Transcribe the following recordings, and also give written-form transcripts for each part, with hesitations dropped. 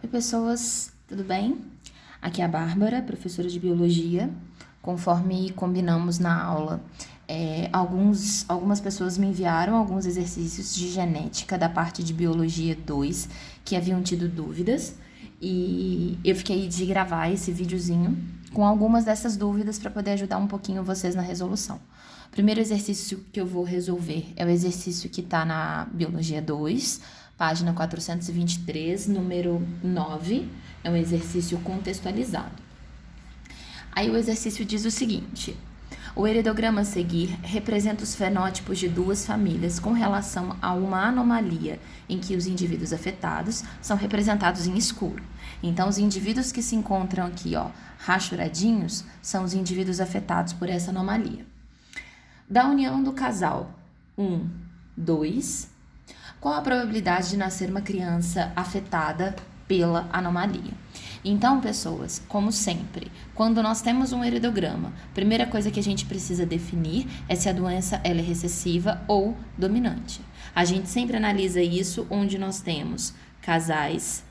Oi, pessoas, tudo bem? Aqui é a Bárbara, professora de Biologia. Conforme combinamos na aula, algumas pessoas me enviaram alguns exercícios de genética da parte de Biologia 2 que haviam tido dúvidas e eu fiquei de gravar esse videozinho com algumas dessas dúvidas para poder ajudar um pouquinho vocês na resolução. O primeiro exercício que eu vou resolver é o exercício que está na Biologia 2, página 423, número 9, é um exercício contextualizado. Aí o exercício diz o seguinte: o heredograma a seguir representa os fenótipos de duas famílias com relação a uma anomalia em que os indivíduos afetados são representados em escuro. Então, os indivíduos que se encontram aqui, rachuradinhos, são os indivíduos afetados por essa anomalia. Da união do casal 1, 2, qual a probabilidade de nascer uma criança afetada pela anomalia? Então, pessoas, como sempre, quando nós temos um heredograma, a primeira coisa que a gente precisa definir é se a doença ela é recessiva ou dominante. A gente sempre analisa isso onde nós temos casais,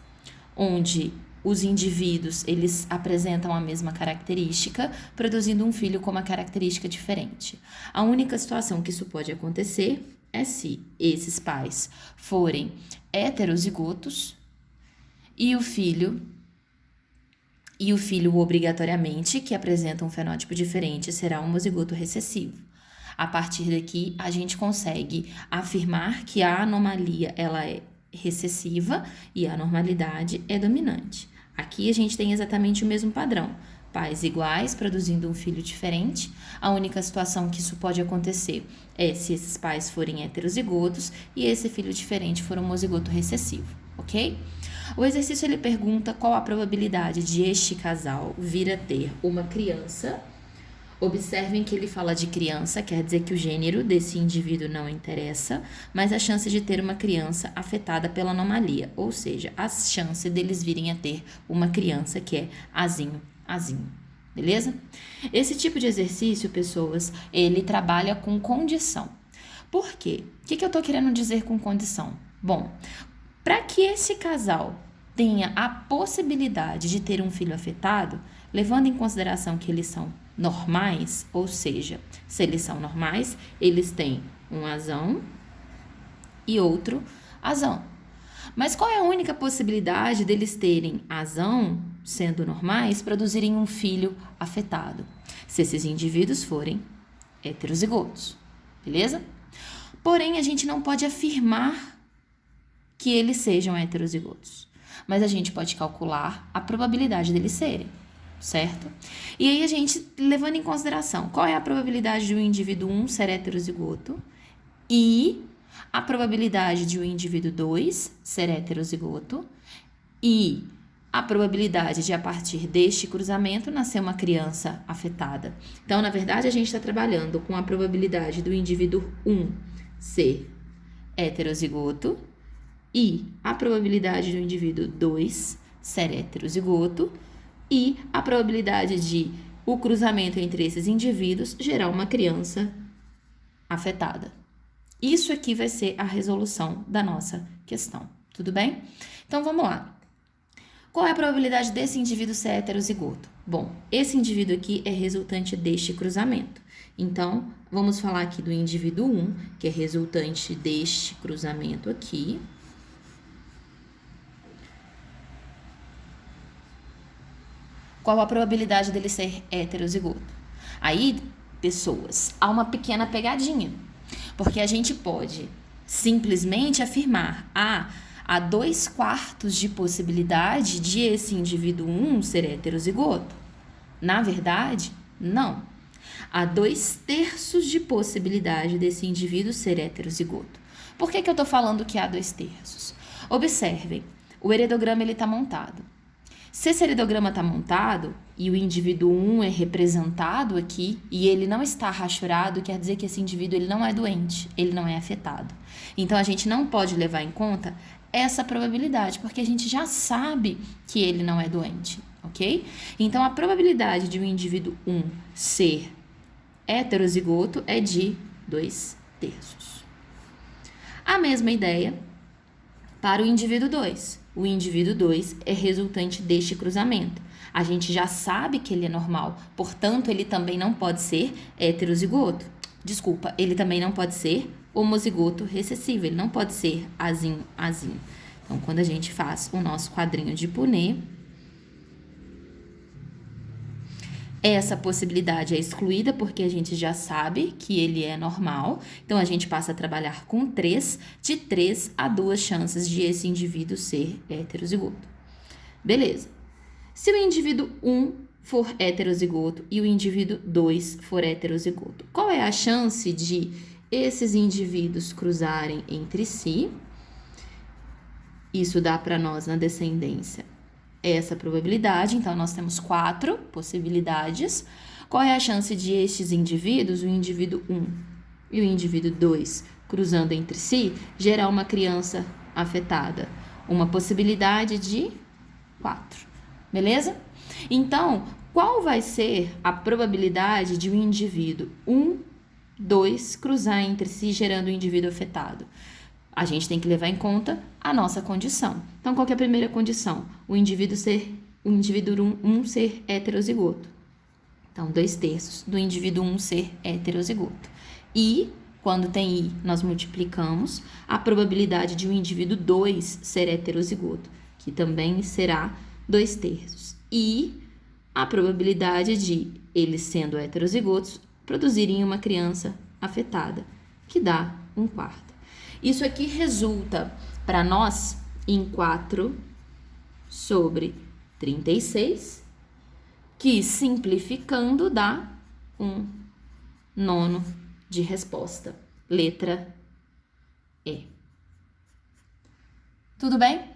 onde os indivíduos eles apresentam a mesma característica, produzindo um filho com uma característica diferente. A única situação que isso pode acontecer é se esses pais forem heterozigotos e o filho obrigatoriamente, que apresenta um fenótipo diferente, será homozigoto recessivo. A partir daqui, a gente consegue afirmar que a anomalia ela é recessiva e a normalidade é dominante. Aqui a gente tem exatamente o mesmo padrão. Pais iguais, produzindo um filho diferente. A única situação que isso pode acontecer é se esses pais forem heterozigotos e esse filho diferente for homozigoto recessivo, ok? O exercício ele pergunta qual a probabilidade de este casal vir a ter uma criança. Observem que ele fala de criança, quer dizer que o gênero desse indivíduo não interessa, mas a chance de ter uma criança afetada pela anomalia, ou seja, a chance deles virem a ter uma criança que é azinho, beleza? Esse tipo de exercício, pessoas, ele trabalha com condição. Por quê? O que eu tô querendo dizer com condição? Bom, para que esse casal tenha a possibilidade de ter um filho afetado, levando em consideração que eles são normais, ou seja, se eles são normais, eles têm um azão e outro azão. Mas qual é a única possibilidade deles terem azão, sendo normais, produzirem um filho afetado? Se esses indivíduos forem heterozigotos, beleza? Porém, a gente não pode afirmar que eles sejam heterozigotos, mas a gente pode calcular a probabilidade deles serem, certo? E aí a gente, levando em consideração qual é a probabilidade de um indivíduo 1 ser heterozigoto e a probabilidade de um indivíduo 2 ser heterozigoto e a probabilidade de, a partir deste cruzamento, nascer uma criança afetada. Então, na verdade, a gente está trabalhando com a probabilidade do indivíduo 1 ser heterozigoto e a probabilidade do indivíduo 2 ser heterozigoto e a probabilidade de o cruzamento entre esses indivíduos gerar uma criança afetada. Isso aqui vai ser a resolução da nossa questão, tudo bem? Então, vamos lá. Qual é a probabilidade desse indivíduo ser heterozigoto? Bom, esse indivíduo aqui é resultante deste cruzamento. Então, vamos falar aqui do indivíduo 1, que é resultante deste cruzamento aqui. Qual a probabilidade dele ser heterozigoto? Aí, pessoas, há uma pequena pegadinha, porque a gente pode simplesmente afirmar, há 2/4 de possibilidade de esse indivíduo 1 ser heterozigoto. Na verdade, não. Há 2/3 de possibilidade desse indivíduo ser heterozigoto. Por que eu tô falando que há 2/3? Observem, o heredograma ele tá montado. Se esse heredograma está montado e o indivíduo 1 é representado aqui e ele não está rachurado, quer dizer que esse indivíduo ele não é doente, ele não é afetado. Então, a gente não pode levar em conta essa probabilidade, porque a gente já sabe que ele não é doente, ok? Então, a probabilidade de um indivíduo 1 ser heterozigoto é de 2/3. A mesma ideia para o indivíduo 2. o indivíduo 2 é resultante deste cruzamento. A gente já sabe que ele é normal, portanto, ele também não pode ser heterozigoto. Desculpa, ele também não pode ser homozigoto recessivo, ele não pode ser azinho, azinho. Então, quando a gente faz o nosso quadrinho de Punnett, essa possibilidade é excluída porque a gente já sabe que ele é normal. Então, a gente passa a trabalhar com 3, de 3 a 2 chances de esse indivíduo ser heterozigoto. Beleza. Se o indivíduo 1 for heterozigoto e o indivíduo 2 for heterozigoto, qual é a chance de esses indivíduos cruzarem entre si? Isso dá para nós na descendência essa probabilidade, então nós temos 4 possibilidades. Qual é a chance de estes indivíduos, o indivíduo 1 e o indivíduo 2, cruzando entre si, gerar uma criança afetada? Uma possibilidade de 4, beleza? Então, qual vai ser a probabilidade de um indivíduo 1, 2 cruzar entre si, gerando um indivíduo afetado? A gente tem que levar em conta a nossa condição. Então, qual que é a primeira condição? O indivíduo 1 ser heterozigoto. Então, 2/3 do indivíduo 1 ser heterozigoto. E, quando tem I, nós multiplicamos a probabilidade de um indivíduo 2 ser heterozigoto, que também será 2/3. E a probabilidade de eles, sendo heterozigotos, produzirem uma criança afetada, que dá 1/4. Isso aqui resulta para nós em 4/36, que simplificando dá 1/9 de resposta. Letra E. Tudo bem?